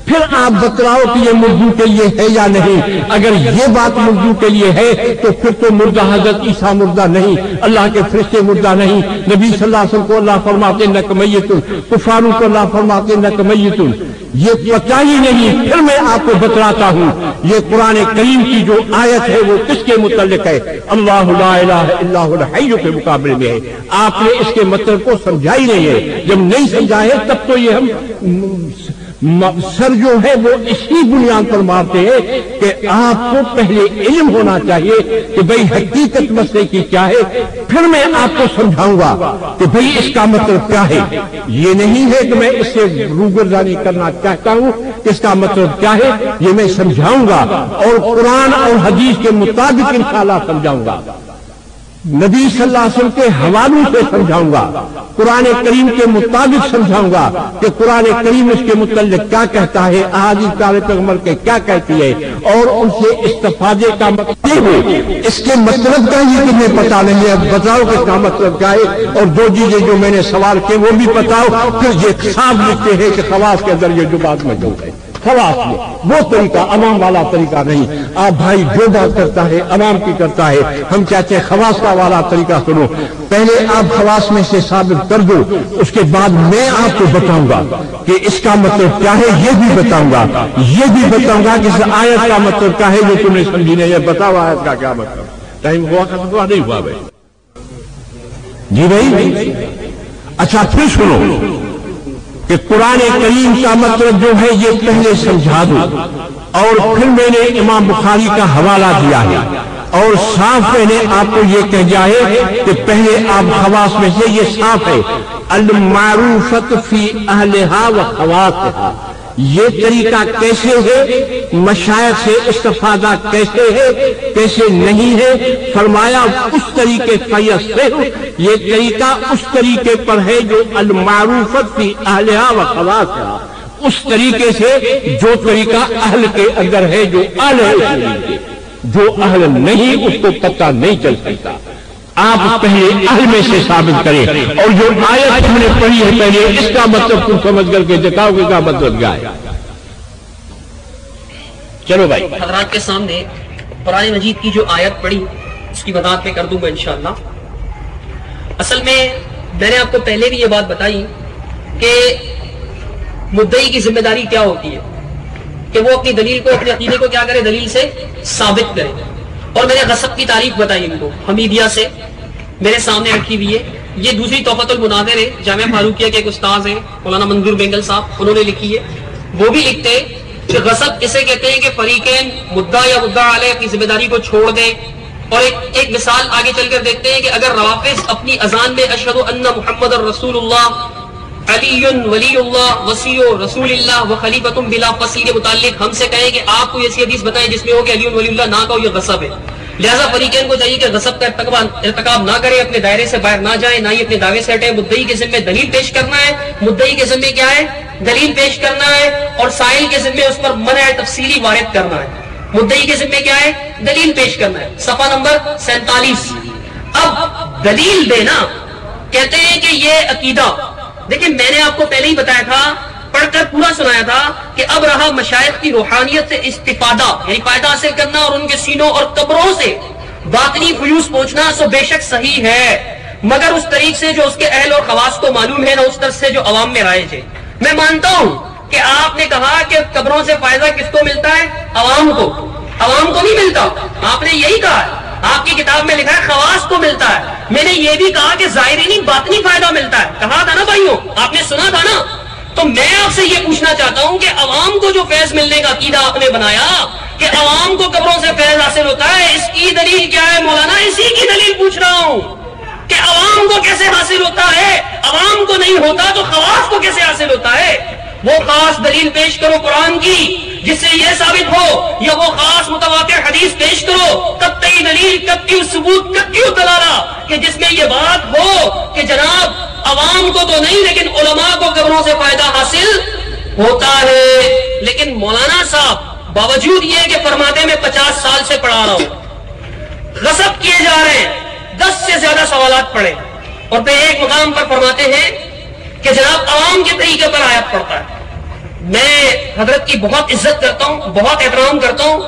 پھر آپ بتلاؤ کہ یہ مردوں کے لیے ہے یا نہیں. اگر یہ بات مردوں کے لیے ہے تو پھر تو مردہ حضرت عیسیٰ مردہ نہیں, اللہ کے فرشتے مردہ نہیں, نبی صلی اللہ علیہ وسلم کو اللہ فرماتے انک میتن, کفاروں کو اللہ فرماتے انک میتن. یہ پتہ ہی نہیں. پھر میں آپ کو بتلاتا ہوں یہ قرآن کریم کی جو آیت ہے وہ کس کے متعلق ہے؟ اللہ لا الہ الا هو الحی کے مقابلے میں ہے. آپ نے اس کے مطلب کو سمجھا ہی نہیں ہے. جب نہیں سمجھا ہے تب تو یہ ہم سر جو ہے وہ اسی بنیاد پر مارتے ہیں کہ آپ کو پہلے علم ہونا چاہیے کہ بھئی حقیقت مسئلے کی کیا ہے, پھر میں آپ کو سمجھاؤں گا کہ بھئی اس کا مطلب کیا ہے. یہ نہیں ہے کہ میں اس سے روگردانی کرنا چاہتا ہوں, اس کا مطلب کیا ہے یہ میں سمجھاؤں گا اور قرآن اور حدیث کے مطابق انشاءاللہ سمجھاؤں گا, نبی صلی اللہ علیہ وسلم کے حوالوں سے سمجھاؤں گا, قرآن کریم کے مطابق سمجھاؤں گا کہ قرآن کریم اس کے متعلق کیا کہتا ہے, احادیث پیغمبر کے کیا کہتی ہے, اور ان سے استفادے کا مطلب اس کے مطلب کا یہ تمہیں پتا نہیں ہے. بتاؤ کہ اس کا مطلب کیا ہے, اور دو چیزیں جو میں نے سوال کیے وہ بھی بتاؤ. پھر یہ صاف لکھتے ہیں کہ خواص کے اندر یہ جو بات موجود ہے خواص میں وہ طریقہ عوام والا طریقہ نہیں. آپ بھائی جو بات کرتا ہے عوام کی کرتا ہے, ہم چاہتے ہیں خواص کا والا طریقہ سنو. پہلے آپ خواص میں سے ثابت کر دو, اس کے بعد میں آپ کو بتاؤں گا کہ اس کا مطلب کیا ہے, یہ بھی بتاؤں گا, یہ بھی بتاؤں گا کہ اس آیت کا مطلب کیا ہے جو تم نے سمجھی نہیں ہے. بتاؤ آیت کا کیا مطلب. ٹائم ہوا ختم ہوا نہیں ہوا بھائی؟ جی بھائی. اچھا پھر سنو کہ قرآن کریم کا مطلب جو ہے یہ پہلے سمجھا دو, اور پھر میں نے امام بخاری کا حوالہ دیا ہے, اور صاف میں نے آپ کو یہ کہہ دیا ہے کہ پہلے آپ خواص میں سے یہ صاف ہے المعروفت فی اہلہا و خواصہا. یہ طریقہ کیسے ہے, مشائخ سے استفادہ کیسے ہے, کیسے نہیں ہے. فرمایا اس طریقے یہ طریقہ اس طریقے پر ہے جو المعروفت فی اہلہا و خواصہا, اس طریقے سے جو طریقہ اہل کے اندر ہے, جو اہل ہے, جو اہل نہیں اس کو پتہ نہیں چل سکتا. آپ پہلے اہل میں سے ثابت کریں, اور جو آیت ہم نے پڑھی ہے پہلے اس کا مطلب تم سمجھ کر کے دکھاؤ کہ کیا مطلب کیا ہے. چلو بھائی حضرات کے سامنے قرآن مجید کی جو آیت پڑھی اس کی وضاحت میں کر دوں گا انشاءاللہ. اصل میں نے آپ کو پہلے بھی یہ بات بتائی کہ مدعی کی ذمہ داری کیا ہوتی ہے کہ وہ اپنی دلیل کو, اپنے عقیدے کو کیا کرے, دلیل سے ثابت کرے. اور میں نے غصب کی تعریف بتائی ان کو حمیدیہ سے, میرے سامنے رکھی ہوئی ہے. یہ دوسری تحفۃ المناظر ہے, جامعہ فاروقیہ کے ایک استاذ ہیں مولانا منظور بینگل صاحب, انہوں نے لکھی ہے. وہ بھی لکھتے ہیں کہ غصب اسے کہتے ہیں کہ فریقین مدعا یا مدعا علیہ اپنی ذمہ داری کو چھوڑ دیں. اور ایک مثال آگے چل کر دیکھتے ہیں کہ اگر روافض اپنی اذان میں اشہد ان محمد الرسول اللہ علی ولی اللہ وسیع رسول اللہ و خلیفۃ بلا فصل کے متعلق ہم سے کہیں کہ آپ کو ایسی حدیث بتائیں جس میں ہو کہ علی ولی اللہ نہ کہو, یہ غصب ہے. لہذا فریقین کو چاہیے کہ غصب کا ارتکاب نہ کرے, اپنے دائرے سے باہر نہ جائیں, نہ ہی اپنے دعوے سے ہٹیں. مدعی کے ذمہ دلیل پیش کرنا ہے, مدعی کے ذمہ کیا ہے, دلیل پیش کرنا ہے, اور سائل کے ذمہ اس پر منع تفصیلی وارد کرنا ہے. مدعی کے ذمہ کیا ہے, دلیل پیش کرنا ہے. صفحہ نمبر 47. اب دلیل دینا کہتے ہیں کہ یہ عقیدہ, دیکھیں میں نے آپ کو پہلے ہی بتایا تھا, پڑھ کر پورا سنایا تھا کہ اب رہا مشائخ کی روحانیت سے استفادہ, یعنی فائدہ حاصل کرنا اور ان کے سینوں اور قبروں سے باطنی فیوز پہنچنا, سو بے شک صحیح ہے, مگر اس طریق سے جو اس کے اہل اور خواص کو معلوم ہے, نہ اس طرح سے جو عوام میں رائج ہے. میں مانتا ہوں کہ آپ نے کہا کہ قبروں سے فائدہ کس کو ملتا ہے, عوام کو. عوام کو نہیں ملتا, آپ نے یہی کہا ہے. آپ کی کتاب میں لکھا ہے خواص کو ملتا ہے. میں نے یہ بھی کہا کہ ظاہری نہیں باطنی فائدہ ملتا ہے, کہا تھا نا بھائیوں, آپ نے سنا تھا نا. تو میں آپ سے یہ پوچھنا چاہتا ہوں کہ عوام کو جو فیض ملنے کا عقیدہ آپ نے بنایا کہ عوام کو قبروں سے فیض حاصل ہوتا ہے, اس کی دلیل کیا ہے مولانا؟ اسی کی دلیل پوچھ رہا ہوں کہ عوام کو کیسے حاصل ہوتا ہے, عوام کو نہیں ہوتا تو خواص کو کیسے حاصل ہوتا ہے. وہ خاص دلیل پیش کرو قرآن کی جس سے یہ ثابت ہو, یا وہ خاص متواتر حدیث پیش کرو, قطعی دلیل, قطعی ثبوت, قطعی دلالہ, کہ جس میں یہ بات ہو کہ جناب عوام کو تو نہیں لیکن علماء کو قبروں سے فائدہ حاصل ہوتا ہے. لیکن مولانا صاحب باوجود یہ کہ فرماتے میں 50 سال سے پڑھا رہا ہوں, غصب کیے جا رہے ہیں, 10 سے زیادہ سوالات پڑھے, اور پھر ایک مقام پر فرماتے ہیں کہ جناب عوام کے طریقے پر آیت پڑھتا ہے. میں حضرت کی بہت عزت کرتا ہوں، بہت احترام کرتا ہوں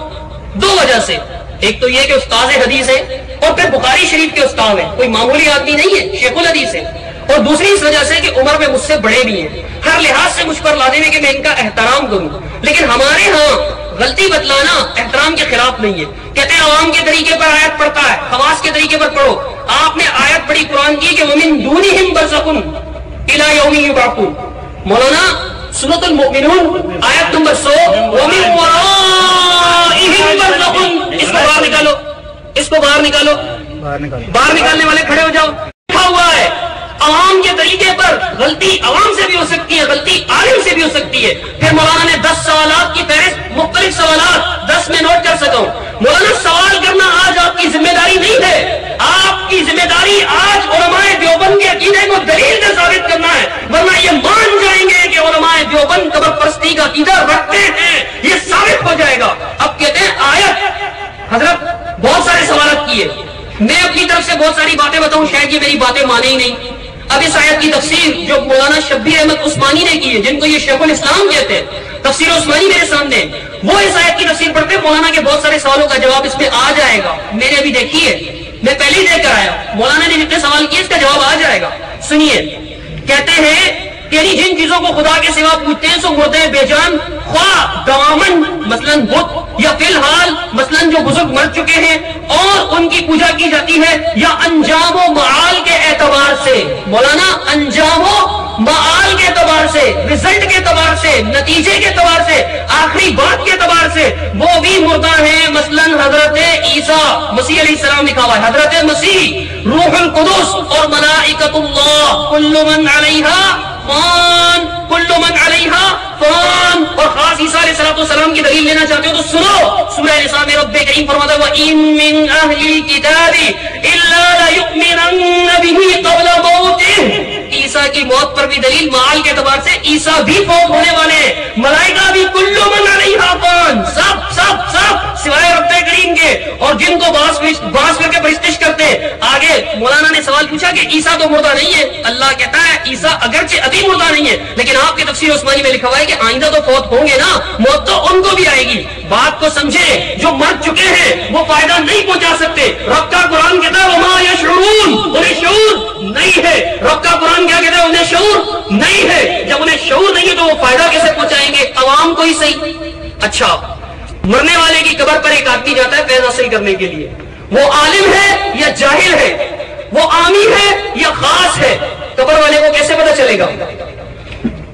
2 وجہ سے. ایک تو یہ کہ استاد حدیث ہے اور پھر بخاری شریف کے استاد ہیں، کوئی معمولی آدمی نہیں ہے، شیخ الحدیث ہے. اور دوسری اس وجہ سے کہ عمر میں مجھ سے بڑے بھی ہیں، ہر لحاظ سے مجھ پر لازم ہے کہ میں ان کا احترام کروں. لیکن ہمارے ہاں غلطی بتلانا احترام کے خلاف نہیں ہے. کہتے ہیں عوام کے طریقے پر آیت پڑھتا ہے، خواص کے طریقے پر پڑھو. آپ نے آیت پڑھی قرآن کی کہ وَمِن دُونِهِمْ بَرْزَخٌ إِلَىٰ يَوْمِ يُبْعَثُونَ. مولانا سورۃ المؤمنون آیت نمبر 100 وَمِن وَرَائِهِمْ بَرْزَخٌ. اس کو باہر نکالو، اس کو باہر نکالو، باہر نکالنے والے کھڑے ہو جاؤ. لکھا ہوا ہے عوام کے طریقے پر غلطی عوام سے بھی ہو سکتی ہے، غلطی عالم سے بھی ہو سکتی ہے. پھر مولانا نے 10 سوالات کی فہرست، مختلف سوالات 10 میں نوٹ کر سکا ہوں. مولانا سوال کرنا آج آپ کی ذمہ داری نہیں ہے، آپ کی ذمہ داری آج علماء دیوبند کے عقیدے کو دلیل سے ثابت کرنا ہے، ورنہ یہ مان جائیں گے کہ علماء دیوبند قبر پرستی کا عقیدہ رکھتے ہیں، یہ ثابت ہو جائے گا. اب کہتے ہیں آیت، حضرت بہت سارے سوالات کیے، میں اپنی طرف سے بہت ساری باتیں بتاؤں، شاید یہ میری باتیں مانے ہی نہیں. اب اس آیت کی تفسیر جو مولانا شبیر احمد عثمانی نے کی ہے، جن کو یہ شیخ الاسلام کہتے ہیں، تفسیر عثمانی میرے سامنے، وہ اس آیت کی تفسیر پڑھتے ہیں. مولانا کے بہت سارے سوالوں کا جواب اس میں آ جائے گا. میں نے ابھی دیکھی ہے، میں پہلے ہی دیکھ کر آیا. مولانا نے جتنے سوال کیے اس کا جواب آ جائے گا. سنیے، کہتے ہیں تیری جن چیزوں کو خدا کے سوا پوچھتے ہیں سو مردے بے جان، خواہ دوامن مثلاً بت، یا فی الحال مثلاً جو بزرگ مر چکے ہیں اور ان کی پوجا کی جاتی ہے، یا انجام و معال کے اعتبار سے. مولانا انجام و معال کے اعتبار سے، رزلٹ کے اعتبار سے، نتیجے کے اعتبار سے، آخری بات کے اعتبار سے وہ بھی مردہ ہیں. مثلاً حضرت عیسیٰ مسیح علیہ السلام لکھا ہوا ہے، حضرت مسیح، روح القدس اور ملائکۃ اللہ، کل من علیہا فان، کل من علیہا فان. اور خاص عیسیٰ علیہ السلام کی دلیل لینا چاہتے ہو تو سنو، سورہ نساء میں رب کریم فرماتا ہے وَإِن مِّنْ أَهْلِ الْكِتَابِ إِلَّا لَيُؤْمِنَنَّ بِهِ قَبْلَ مَوْتِهِ. عیسیٰ کی موت پر بھی دلیل معال کے اعتبار سے عیسیٰ بھی فوت ہونے والے ہیں، ملائکہ بھی، کل من علیہا فان، سب سب سب سوائے رب کریم کے، اور جن کو باس کر کے پرستش کرتے. آگے مولانا نے سوال پوچھا کہ عیسیٰ تو مردہ نہیں ہے. اللہ کہتا ہے عیسیٰ اگرچہ ابھی مردہ نہیں ہے، لیکن آپ کے تفسیر عثمانی میں لکھا ہوا ہے کہ آئندہ تو فوت ہوں گے نا، موت تو ان کو بھی آئے گی. بات کو سمجھے، جو مر چکے ہیں وہ فائدہ نہیں پہنچا سکتے. رب کا قرآن کہتا ہے وما یشعرون، انہیں شعور نہیں ہے. رب کا قرآن کیا کہتا ہے؟ انہیں شعور نہیں ہے. جب انہیں شعور نہیں ہے تو وہ فائدہ کیسے پہنچائیں گے؟ عوام کو ہی صحیح. اچھا، مرنے والے کی قبر پر ایک آدمی جاتا ہے فیض حاصل کرنے کے لیے، وہ عالم ہے یا جاہل ہے، وہ عامی ہے یا خاص ہے؟ قبر والے کو کیسے پتہ چلے گا؟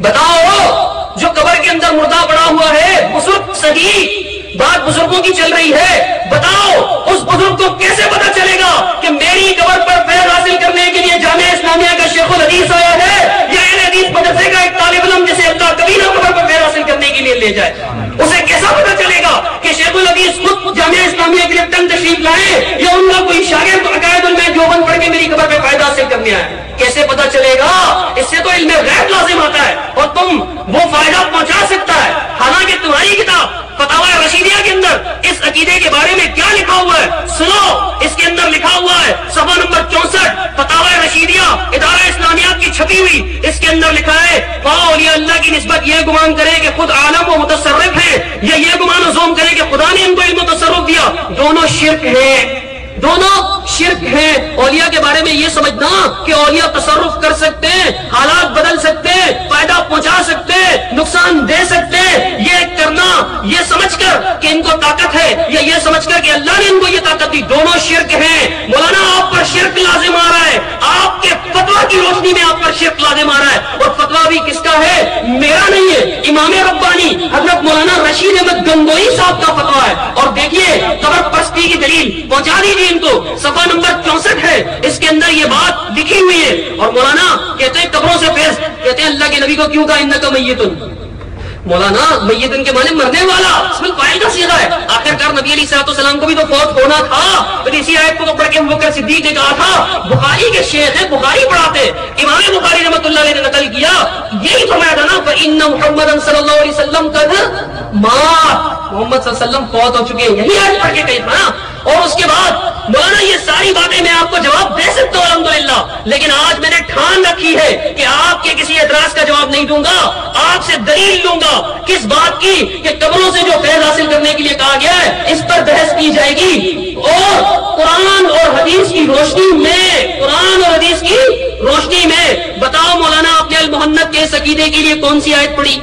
بتاؤ، جو قبر کے اندر مردہ پڑا ہوا ہے، بزرگ صحیح بات بزرگوں کی چل رہی ہے، بتاؤ اس بزرگ کو کیسے پتہ چلے گا کہ میری قبر پر فیض حاصل کرنے کے لیے جامعہ اسلامیہ کا شیخ الحدیث آیا ہے، یا اہل حدیث مدرسے کا ایک طالب علم جسے اللہ کبھی نہ قبر پر فیض حاصل کرنے کے لیے لے جائے؟ اسے کیسا پتہ چلے گا کہ شیخ الحدیث خود جامعہ اسلامیہ کے لیے تن تشریف لائے، یا ان کا کوئی شاگرد عقائد علم دیوبند پڑھ کے میری قبر پہ فائدہ حاصل کرنے آئے؟ کیسے پتہ چلے گا؟ اس سے تو علم غیب لازم آتا ہے، اور تم وہ فائدہ پہنچا سکتا ہے. حالانکہ تمہاری کتاب فتاوی رشیدیہ کے اندر اس عقیدے کے بارے میں کیا لکھا ہوا ہے سنو. اس کے اندر لکھا ہوا ہے صفحہ نمبر 64، فتاوی رشیدیہ ادارہ اسلامیات کی چھپی ہوئی، اس کے اندر لکھا ہے اولیاء اللہ کی نسبت یہ گمان کرے کہ خود عالم و متصرف ہے، یا یہ گمان و زوم کرے کہ خدا نے ان کو علم و تصرف دیا. دونوں شرک ہیں، دونوں شرک ہیں. اولیاء کے بارے میں یہ سمجھنا کہ اولیاء تصرف کر سکتے ہیں، حالات بدل سکتے ہیں، فائدہ پہنچا سکتے ہیں، نقصان دے سکتے ہیں، یہ کرنا یہ سمجھ کر کہ ان کو طاقت ہے، یا یہ سمجھ کر کہ اللہ نے ان کو یہ طاقت دی، دونوں شرک ہیں. مولانا آپ پر شرک لازم آ رہا ہے، آپ کے فتویٰ کی روشنی میں آپ پر شرک لازم آ رہا ہے. اور فتویٰ بھی کس کا ہے؟ میرا نہیں ہے، امام ربانی حضرت مولانا رشید احمد گنگوئی صاحب کا فتویٰ ہے. اور دیکھیے قبر پرستی کی دلیل پہنچا دیجیے ان کو، صفحہ نمبر 64 ہے، اس کے اندر یہ بات لکھی ہوئی ہے. اور مولانا کہتے ہیں قبروں سے فیض، کہتے ہیں اللہ کے نبی کو کیوں کہا انکا میتن؟ مولانا میتن کے معنی مرنے والا، اسم الفاعل کا صیغہ ہے. آخرکار نبی علیہ السلام کو بھی تو فوت ہونا تھا، پھر اسی آیت کو تو پڑھ کے ابوبکر صدیق نے کہا تھا. بخاری کے شیخ ہیں، بخاری پڑھاتے، امام بخاری رحمۃ اللہ علیہ نے نقل کیا، یہی فرمایا تھا نا فإن محمد صلی اللہ علیہ وسلم قد مات، محمد صلی اللہ علیہ وسلم فوت ہو چکے ہیں، یہی آیت پڑھ کے کہا نا۔ اور اس کے بعد مولانا یہ ساری باتیں میں آپ کو جواب دے سکتا ہوں الحمدللہ، لیکن آج میں نے ٹھان رکھی ہے کہ آپ کے کسی اعتراض کا جواب نہیں دوں گا، آپ سے دلیل لوں گا کس بات کی کہ قبروں سے جو فیض حاصل کرنے کے لیے کہا گیا ہے اس پر بحث کی جائے گی، اور قرآن اور حدیث کی روشنی میں، قرآن اور حدیث کی روشنی میں بتاؤ مولانا آپ نے المحنت کے اس عقیدے کے لیے کون سی آیت پڑھی؟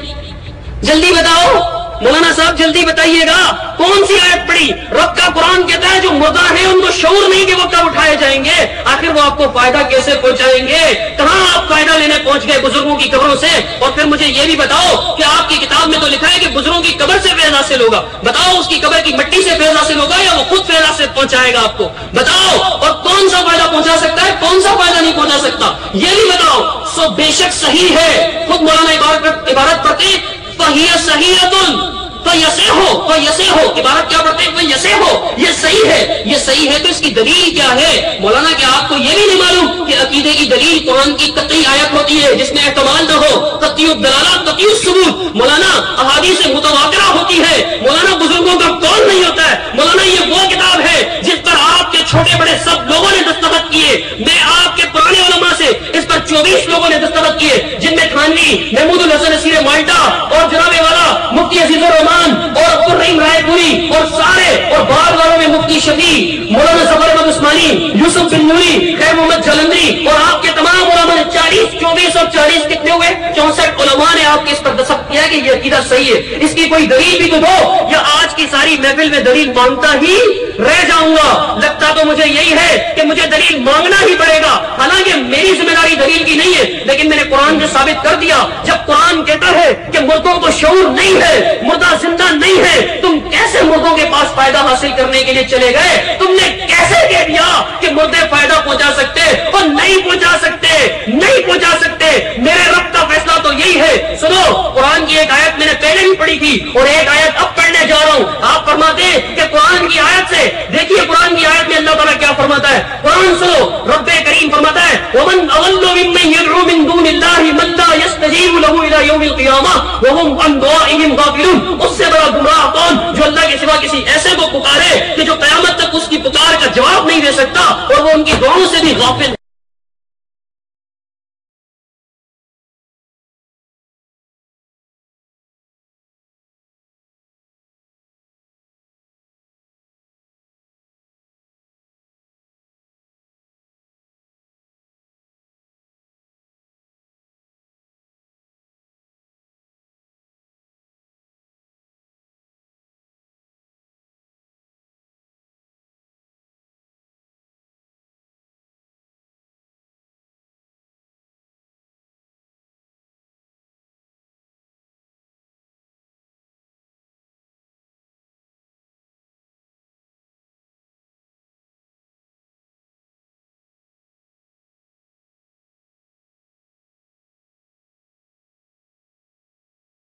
جلدی بتاؤ مولانا صاحب، جلدی بتائیے گا کون سی آیت پڑھی؟ رب کا قرآن کہتا ہے جو مردہ ہیں ان کو شعور نہیں کہ وہ کب اٹھائے جائیں گے، آخر وہ آپ کو فائدہ کیسے پہنچائیں گے؟ کہاں آپ فائدہ لینے پہنچ گئے بزرگوں کی قبروں سے؟ اور پھر مجھے یہ بھی بتاؤ کہ آپ کی کتاب میں تو لکھا ہے کہ بزرگوں کی قبر سے فیض حاصل ہوگا، بتاؤ اس کی قبر کی مٹی سے فیض حاصل ہوگا یا وہ خود فیض حاصل پہنچائے گا آپ کو؟ بتاؤ، اور کون سا فائدہ پہنچا سکتا ہے، کون سا فائدہ نہیں پہنچا سکتا، یہ بھی بتاؤ۔ سو بے شک صحیح ہے، خود مولانا عبارت پڑھتے فَهِيَ صَحِيحَةٌ فَيَسِحُ، عبارت کیا پڑھتے ہیں؟ فَيَسِحُ، یہ صحیح ہے، یہ صحیح ہے، تو اس کی دلیل کیا ہے؟ مولانا کیا آپ کو یہ بھی نہیں معلوم کہ عقیدے کی دلیل قرآن کی قطعی آیت ہوتی ہے جس میں احتمال نہ ہو، قطعی الدلالہ قطعی الثبوت، مولانا احادیث متواترہ ہوتی ہے، مولانا بزرگوں کا قول نہیں ہوتا ہے، مولانا یہ وہ کتاب ہے جس پر آپ کے چھوٹے بڑے سب لوگوں نے دستخط کیے، میں آپ کے پرانے علماء سے اس پر 24 لوگوں نے دستخط کیے، جن میں تھانوی، محمود الحسن اسیر مالٹا اور جناب والا مفتی عزیز الرحمان اور عبد الرحیم رائے پوری اور سارے، اور بعد والوں میں مفتی شفیع، مولانا ظفر احمد عثمانی، یوسف بن نوری، خیر محمد جلندری اور آپ کے تمام علماء نے 40، 24 اور 40 کتنے ہوئے؟ 64 علماء نے آپ کے اس پر دستخط کیا کہ یہ عقیدہ صحیح ہے، اس کی کوئی دلیل بھی تو دو، یا آج کی ساری محفل میں دلیل مانگتا ہی رہ جاؤں گا؟ لگتا تو مجھے یہی ہے کہ مجھے دلیل مانگنا ہی پڑے گا، حالانکہ میری ذمہ داری دلیل کی نہیں ہے، لیکن میں نے قرآن سے ثابت کر دیا۔ جب قرآن کہتا ہے کہ مردوں کو شعور نہیں ہے، مردہ زندہ نہیں ہے، تم کیسے مردوں کے پاس فائدہ حاصل کرنے کے لیے چلے گئے؟ تم نے کیسے کہہ دیا کہ مردے فائدہ پہنچا سکتے اور نہیں پہنچا سکتے، نہیں پہنچا سکتے؟ میرے رب کا فیصلہ تو یہی ہے۔ سنو، قرآن کی ایک آیت میں نے پہلے بھی پڑھی تھی اور ایک آیت اب پڑھنے جا رہا ہوں۔ آپ فرماتے ہیں کہ قرآن کی آیت سے، دیکھیے قرآن کی آیت میں اللہ تعالیٰ کیا فرماتا ہے، قرآن سنو، رب کریم فرماتا ہے وَمَنْ أَضَلُّ مِمَّنْ يَدْعُو مِن دُونِ اللَّهِ مَن لَّا يَسْتَجِيبُ لَهُ إِلَىٰ يَوْمِ الْقِيَامَةِ وَهُمْ عَن دُعَائِهِمْ غَافِلُونَ۔ اس سے بڑا گمراہ کون جو اللہ کے سوا کسی ایسے کو پکارے کہ جو قیامت تک اس کی پکار کا جواب نہیں دے سکتا اور وہ ان کی دعاؤں سے بھی غافل ہے۔